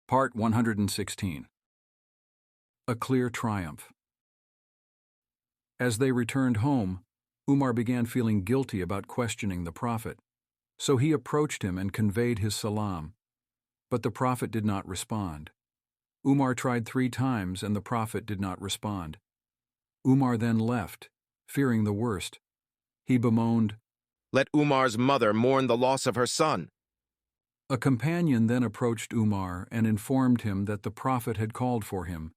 Part 116. A Clear Triumph. As they returned home, Umar began feeling guilty about questioning the Prophet, so he approached him and conveyed his salam. But the Prophet did not respond. Umar tried 3 times and the Prophet did not respond. Umar then left, fearing the worst. He bemoaned, "Let Umar's mother mourn the loss of her son." A companion then approached Umar and informed him that the Prophet had called for him,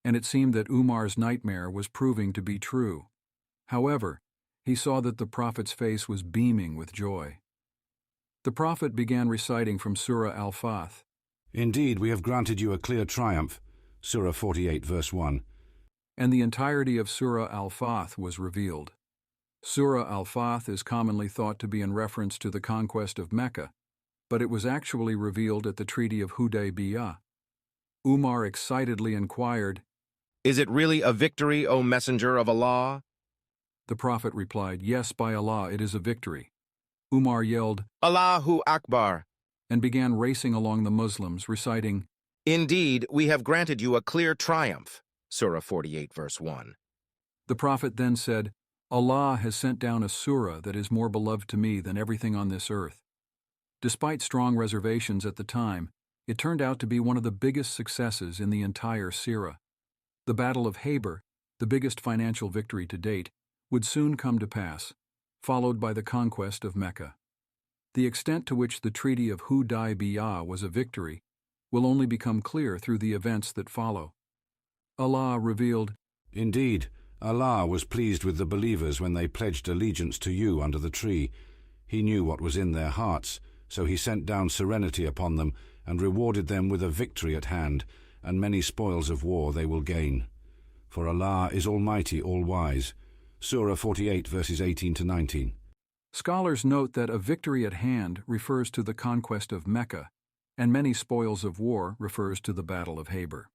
and it seemed that Umar's nightmare was proving to be true. However, he saw that the Prophet's face was beaming with joy. The Prophet began reciting from Surah Al-Fath. Indeed, we have granted you a clear triumph, Surah 48, verse 1. And the entirety of Surah Al-Fath was revealed. Surah Al-Fath is commonly thought to be in reference to the conquest of Mecca, but it was actually revealed at the Treaty of Hudaybiyah. Umar excitedly inquired, "Is it really a victory, O Messenger of Allah?" The Prophet replied, "Yes, by Allah, it is a victory." Umar yelled, "Allahu Akbar," and began racing along the Muslims, reciting, "Indeed, we have granted you a clear triumph," Surah 48, verse 1. The Prophet then said, "Allah has sent down a surah that is more beloved to me than everything on this earth." Despite strong reservations at the time, it turned out to be one of the biggest successes in the entire Seerah. The Battle of Habur, the biggest financial victory to date, would soon come to pass, followed by the conquest of Mecca. The extent to which the Treaty of Hudaybiyah was a victory will only become clear through the events that follow. Allah revealed, Indeed, Allah was pleased with the believers when they pledged allegiance to you under the tree. He knew what was in their hearts, so he sent down serenity upon them and rewarded them with a victory at hand, and many spoils of war they will gain. For Allah is Almighty, All-Wise. Surah 48, verses 18 to 19. Scholars note that a victory at hand refers to the conquest of Mecca, and many spoils of war refers to the Battle of Habur.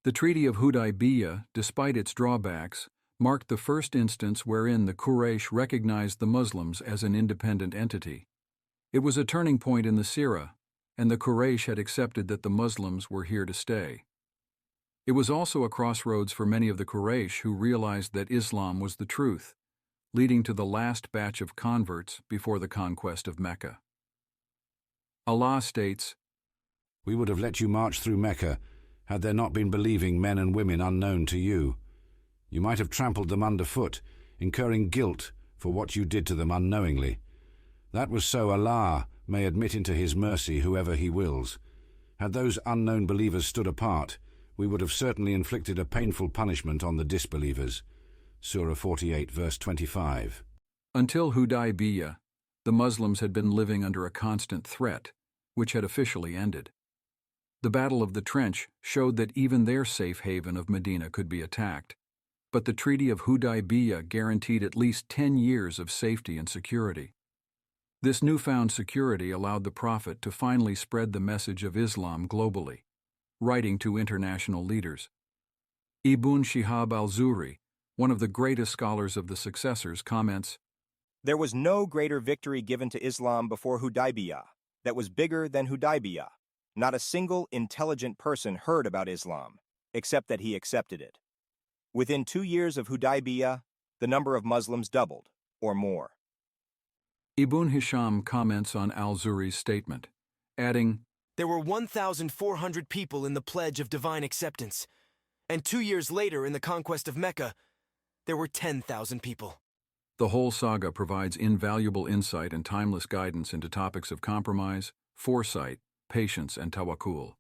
The Treaty of Hudaybiyah, despite its drawbacks, marked the first instance wherein the Quraysh recognized the Muslims as an independent entity. It was a turning point in the Seerah, and the Quraysh had accepted that the Muslims were here to stay. It was also a crossroads for many of the Quraysh who realized that Islam was the truth, leading to the last batch of converts before the conquest of Mecca. Allah states, We would have let you march through Mecca had there not been believing men and women unknown to you. You might have trampled them underfoot, incurring guilt for what you did to them unknowingly. That was so Allah may admit into His mercy whoever He wills. Had those unknown believers stood apart, we would have certainly inflicted a painful punishment on the disbelievers. Surah 48, verse 25. Until Hudaybiyah, the Muslims had been living under a constant threat, which had officially ended. The Battle of the Trench showed that even their safe haven of Medina could be attacked, but the Treaty of Hudaybiyah guaranteed at least 10 years of safety and security. This newfound security allowed the Prophet to finally spread the message of Islam globally, writing to international leaders. Ibn Shihab al-Zuhri, one of the greatest scholars of the successors, comments, "There was no greater victory given to Islam before Hudaybiyah that was bigger than Hudaybiyah. Not a single intelligent person heard about Islam, except that he accepted it. Within 2 years of Hudaybiyah, the number of Muslims doubled, or more." Ibn Hisham comments on al-Zuhri's statement, adding, "There were 1,400 people in the pledge of divine acceptance, and 2 years later in the conquest of Mecca, there were 10,000 people." The whole saga provides invaluable insight and timeless guidance into topics of compromise, foresight, patience, and tawakkul.